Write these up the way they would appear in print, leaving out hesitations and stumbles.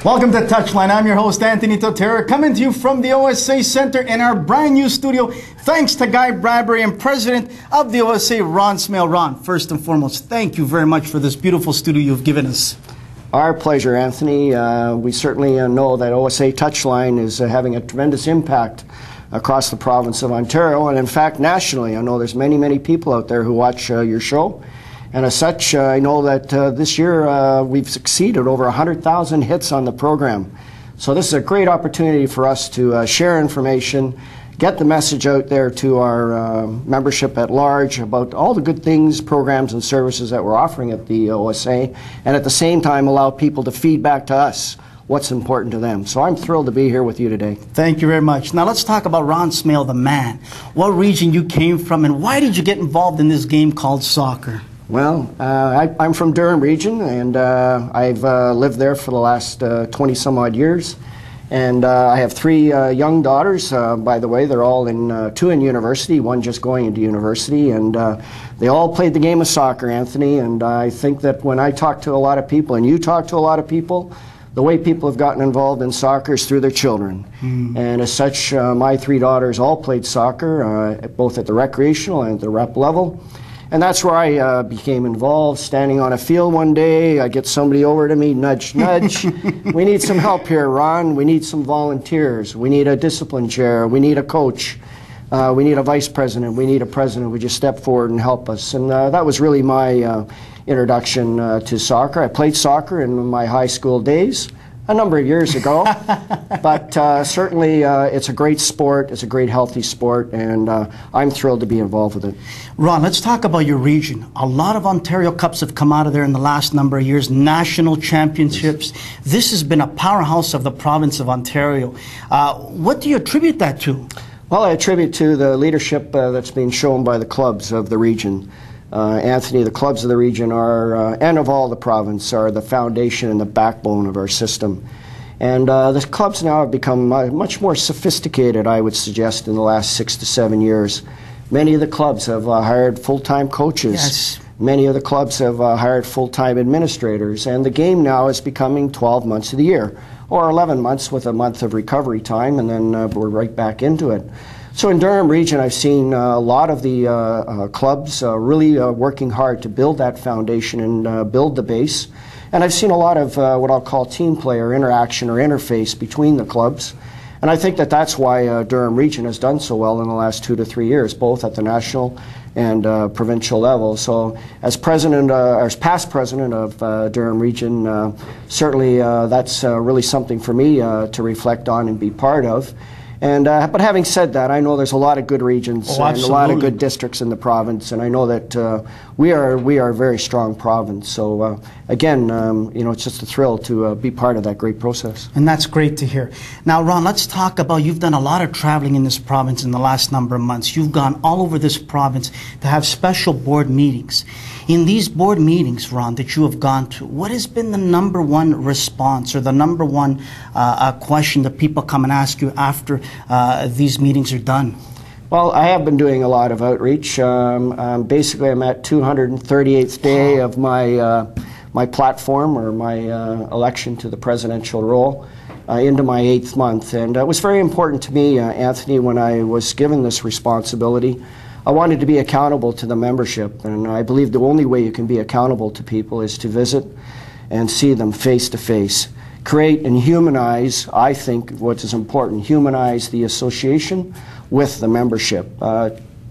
Welcome to TouchLine. I'm your host, Anthony Totera, coming to you from the OSA Center in our brand new studio. Thanks to Guy Bradbury and President of the OSA, Ron Smale. Ron, first and foremost, thank you very much for this beautiful studio you've given us. Our pleasure, Anthony. We certainly know that OSA TouchLine is having a tremendous impact across the province of Ontario, and in fact nationally. I know there's many people out there who watch your show. And as such, I know that this year we've succeeded over 100,000 hits on the program. So this is a great opportunity for us to share information, get the message out there to our membership at large about all the good things, programs, and services that we're offering at the OSA, and at the same time allow people to feed back to us what's important to them. So I'm thrilled to be here with you today. Thank you very much. Now let's talk about Ron Smale, the man. What region you came from, and why did you get involved in this game called soccer? Well, I'm from Durham region, and I've lived there for the last 20-some-odd years. And I have three young daughters, by the way. They're all two in university, one just going into university. And they all played the game of soccer, Anthony. And I think that when I talk to a lot of people, and you talk to a lot of people, the way people have gotten involved in soccer is through their children. And as such, my three daughters all played soccer, both at the recreational and at the rep level. And that's where I became involved. Standing on a field one day, I get somebody over to me, nudge, nudge. We need some help here, Ron. We need some volunteers. We need a discipline chair. We need a coach. We need a vice president. We need a president. Would you step forward and help us? And that was really my introduction to soccer. I played soccer in my high school days a number of years ago, but certainly it's a great sport, it's a great healthy sport, and I'm thrilled to be involved with it. Ron, let's talk about your region. A lot of Ontario Cups have come out of there in the last number of years, national championships. This has been a powerhouse of the province of Ontario. What do you attribute that to? Well, I attribute to the leadership that's being shown by the clubs of the region. Anthony, the clubs of the region are, and of all the province, are the foundation and the backbone of our system. And the clubs now have become much more sophisticated, I would suggest, in the last 6 to 7 years. Many of the clubs have hired full-time coaches. Yes. Many of the clubs have hired full-time administrators. And the game now is becoming 12 months of the year, or 11 months with a month of recovery time, and then we're right back into it. So in Durham region, I've seen a lot of the clubs really working hard to build that foundation and build the base. And I've seen a lot of what I'll call team play or interaction or interface between the clubs. And I think that that's why Durham region has done so well in the last 2 to 3 years, both at the national and provincial level. So as president, or as past president of Durham region, certainly that's really something for me to reflect on and be part of. And, but having said that, I know there's a lot of good regions and a lot of good districts in the province, and I know that we are a very strong province. So again, you know, it's just a thrill to be part of that great process. And that's great to hear. Now, Ron, let's talk about, you've done a lot of traveling in this province in the last number of months. You've gone all over this province to have special board meetings. In these board meetings, Ron, that you have gone to, what has been the #1 response or the #1 question that people come and ask you after these meetings are done? Well, I have been doing a lot of outreach. Basically, I'm at 238th day of my platform or my election to the presidential role, into my 8th month. And it was very important to me, Anthony, when I was given this responsibility. I wanted to be accountable to the membership, and I believe the only way you can be accountable to people is to visit and see them face to face. Create and humanize, I think, what is important, humanize the association with the membership.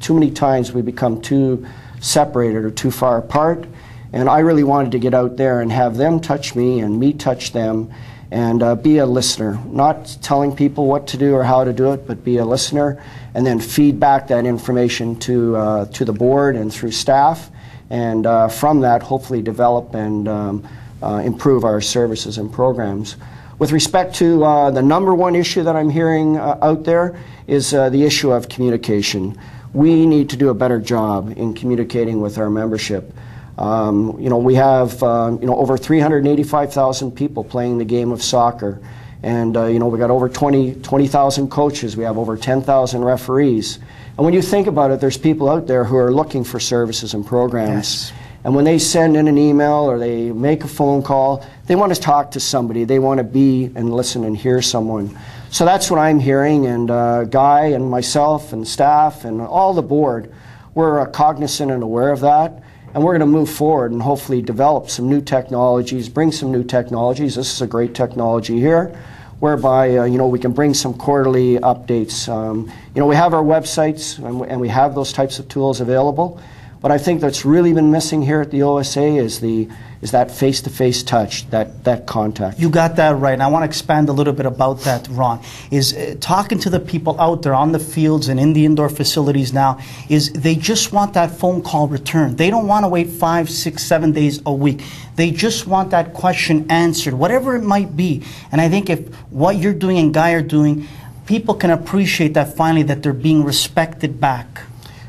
Too many times we become too separated or too far apart, and I really wanted to get out there and have them touch me and me touch them, and be a listener, not telling people what to do or how to do it, but be a listener, and then feed back that information to the board and through staff, and from that hopefully develop and improve our services and programs. With respect to the #1 issue that I'm hearing out there is the issue of communication. We need to do a better job in communicating with our membership. You know, we have you know, over 385,000 people playing the game of soccer, and you know, we got over 20,000 coaches. We have over 10,000 referees. And when you think about it, there's people out there who are looking for services and programs. Yes. And when they send in an email or they make a phone call, they want to talk to somebody. They want to be and listen and hear someone. So that's what I'm hearing, and Guy and myself and staff and all the board, we're cognizant and aware of that. And we're going to move forward and hopefully develop some new technologies, bring some new technologies. This is a great technology here, whereby we can bring some quarterly updates. We have our websites and we have those types of tools available. But I think that's really been missing here at the OSA is that face-to-face touch, that contact. You got that right. And I want to expand a little bit about that, Ron. Is talking to the people out there on the fields and in the indoor facilities now, is they just want that phone call returned. They don't want to wait 5, 6, 7 days a week. They just want that question answered, whatever it might be. And I think if what you're doing and Guy are doing, people can appreciate that finally that they're being respected back.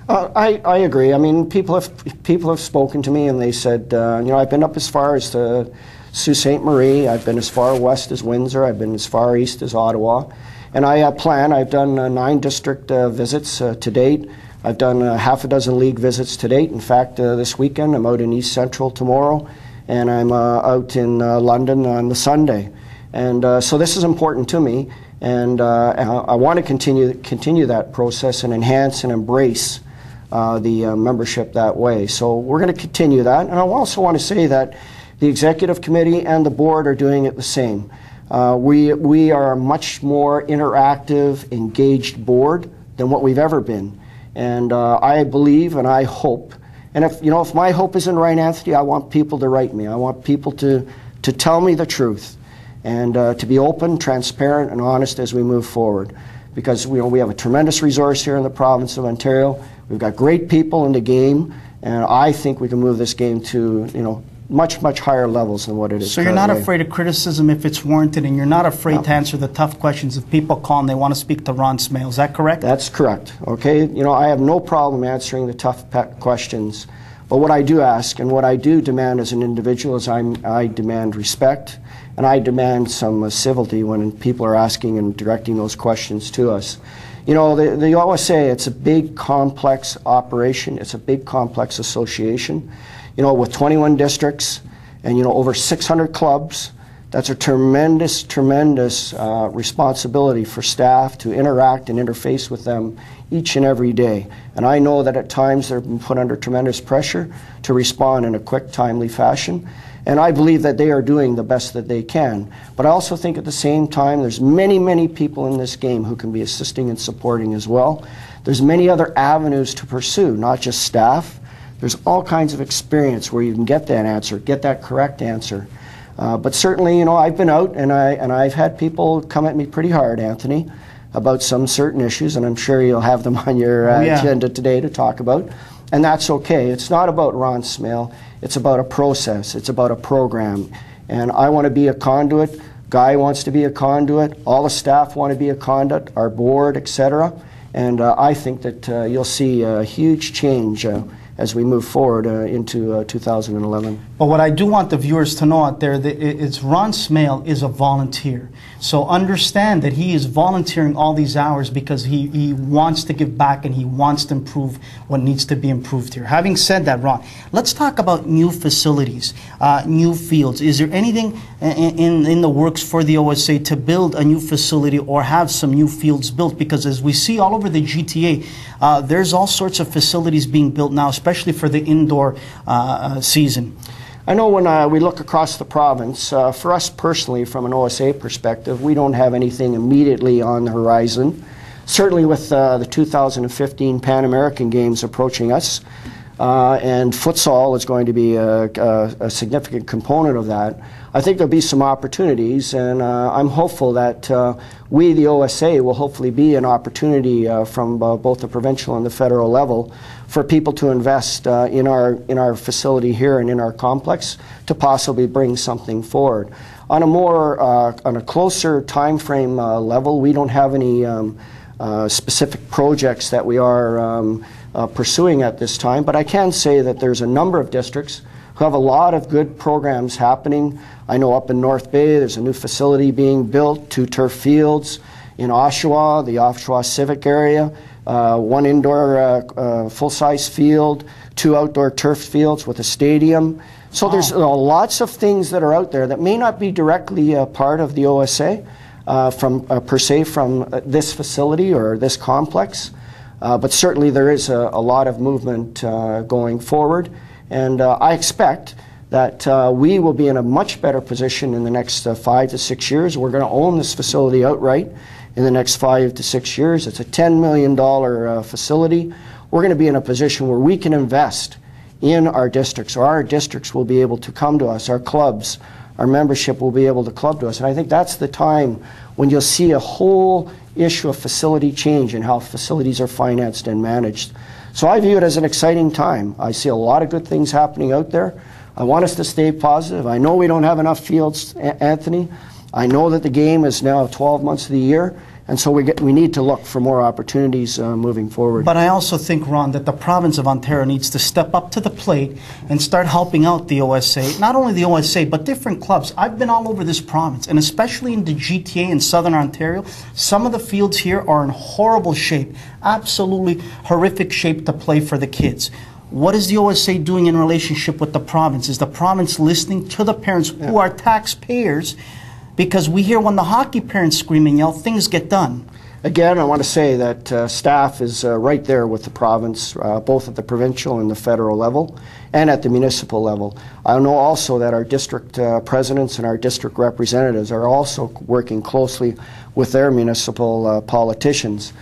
I agree. I mean, people have spoken to me and they said, I've been up as far as Sault Ste. Marie. I've been as far west as Windsor. I've been as far east as Ottawa. And I've done 9 district visits to date. I've done half a dozen league visits to date. In fact, this weekend I'm out in East Central tomorrow, and I'm out in London on the Sunday. And so this is important to me, and I want to continue that process and enhance and embrace the membership that way. So we're going to continue that. And I also want to say that the executive committee and the board are doing it the same. We are a much more interactive, engaged board than what we've ever been. And I believe and I hope, and if my hope isn't right, Anthony, I want people to write me. I want people to tell me the truth and to be open, transparent, and honest as we move forward. Because we have a tremendous resource here in the province of Ontario. We've got great people in the game, and I think we can move this game to much, much higher levels than what it is So you're not afraid of criticism if it's warranted, and you're not afraid to answer the tough questions if people call and they want to speak to Ron Smale. Is that correct? That's correct. Okay, I have no problem answering the tough questions. But what I do ask and what I do demand as an individual is I demand respect, and I demand some civility when people are asking and directing those questions to us. The OSA, it's a big, complex operation. It's a big, complex association. With 21 districts and, over 600 clubs, that's a tremendous, tremendous responsibility for staff to interact and interface with them each and every day. And I know that at times they're been put under tremendous pressure to respond in a quick, timely fashion. And I believe that they are doing the best that they can. But I also think at the same time there's many, many people in this game who can be assisting and supporting as well. There's many other avenues to pursue, not just staff. There's all kinds of experience where you can get that answer, get that correct answer. But certainly, I've been out and I've had people come at me pretty hard, Anthony, about some certain issues, and I'm sure you'll have them on your agenda today to talk about. And that's okay. It's not about Ron Smale. It's about a process. It's about a program. And I want to be a conduit. Guy wants to be a conduit. All the staff want to be a conduit, our board, etc. And I think that you'll see a huge change as we move forward into 2011. But what I do want the viewers to know out there is Ron Smale is a volunteer. So understand that he is volunteering all these hours because he wants to give back and he wants to improve what needs to be improved here. Having said that, Ron, let's talk about new facilities, new fields. Is there anything in the works for the OSA to build a new facility or have some new fields built? Because as we see all over the GTA, there's all sorts of facilities being built now, especially for the indoor season. I know when we look across the province, for us personally, from an OSA perspective, we don't have anything immediately on the horizon. Certainly with the 2015 Pan American Games approaching us, and futsal is going to be a significant component of that, I think there'll be some opportunities, and I'm hopeful that we, the OSA, will hopefully be an opportunity from both the provincial and the federal level for people to invest in our facility here and in our complex to possibly bring something forward. On a closer time frame level, we don't have any specific projects that we are pursuing at this time, but I can say that there's a number of districts who have a lot of good programs happening. I know up in North Bay there's a new facility being built, 2 turf fields. In Oshawa, the Oshawa Civic area, one indoor full-size field, 2 outdoor turf fields with a stadium. So there's lots of things that are out there that may not be directly part of the OSA per se from this facility or this complex, but certainly there is a lot of movement going forward, and I expect that we will be in a much better position in the next 5 to 6 years. We're going to own this facility outright in the next 5 to 6 years. It's a $10 million facility. We're going to be in a position where we can invest in our districts, or our districts will be able to come to us, our clubs, our membership will be able to club to us. And I think that's the time when you'll see a whole issue of facility change and how facilities are financed and managed. So I view it as an exciting time. I see a lot of good things happening out there. I want us to stay positive. I know we don't have enough fields, Anthony. I know that the game is now 12 months of the year, and so we need to look for more opportunities moving forward. But I also think, Ron, that the province of Ontario needs to step up to the plate and start helping out the OSA, not only the OSA, but different clubs. I've been all over this province, and especially in the GTA in Southern Ontario, some of the fields here are in horrible shape, absolutely horrific shape to play for the kids. What is the OSA doing in relationship with the province? Is the province listening to the parents who are taxpayers? Because we hear when the hockey parents scream and yell, things get done. Again, I want to say that staff is right there with the province, both at the provincial and the federal level, and at the municipal level. I know also that our district presidents and our district representatives are also working closely with their municipal politicians.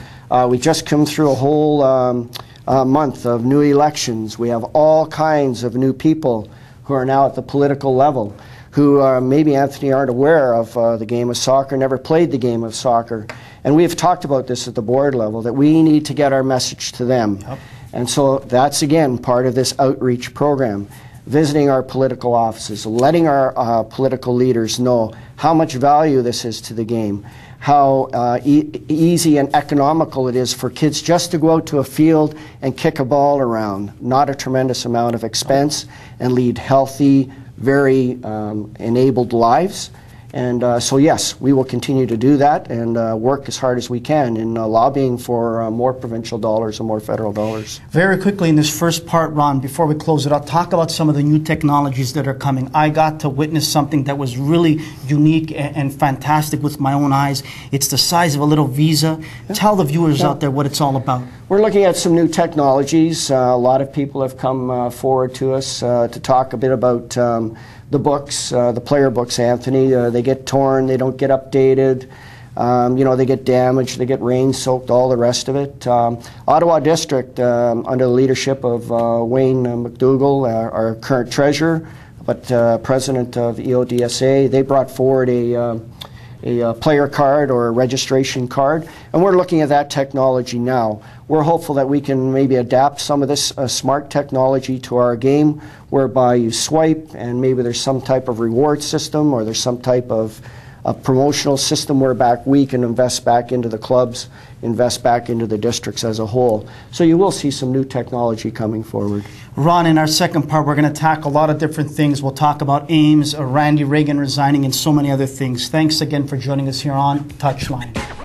We just come through a whole month of new elections. We have all kinds of new people who are now at the political level, who maybe, Anthony, aren't aware of the game of soccer, never played the game of soccer. And we've talked about this at the board level, that we need to get our message to them. Yep. And so that's, again, part of this outreach program, visiting our political offices, letting our political leaders know how much value this is to the game, how easy and economical it is for kids just to go out to a field and kick a ball around, not a tremendous amount of expense, and lead healthy, very enabled lives. And so yes, we will continue to do that and work as hard as we can in lobbying for more provincial dollars and more federal dollars. Very quickly in this first part, Ron, before we close it out, talk about some of the new technologies that are coming. I got to witness something that was really unique and fantastic with my own eyes. It's the size of a little visa. Yeah. Tell the viewers out there what it's all about. We're looking at some new technologies. A lot of people have come forward to us to talk a bit about the books, the player books, Anthony. They get torn, they don't get updated, you know, they get damaged, they get rain-soaked, all the rest of it. Ottawa District, under the leadership of Wayne McDougall, our current treasurer, but president of EODSA, they brought forward a player card or a registration card, and we're looking at that technology now. We're hopeful that we can maybe adapt some of this smart technology to our game, whereby you swipe and maybe there's some type of reward system or there's some type of a promotional system whereby we can invest back into the clubs, invest back into the districts as a whole. So you will see some new technology coming forward. Ron, in our second part, we're going to tackle a lot of different things. We'll talk about Ames, Randy Reagan resigning, and so many other things. Thanks again for joining us here on Touchline.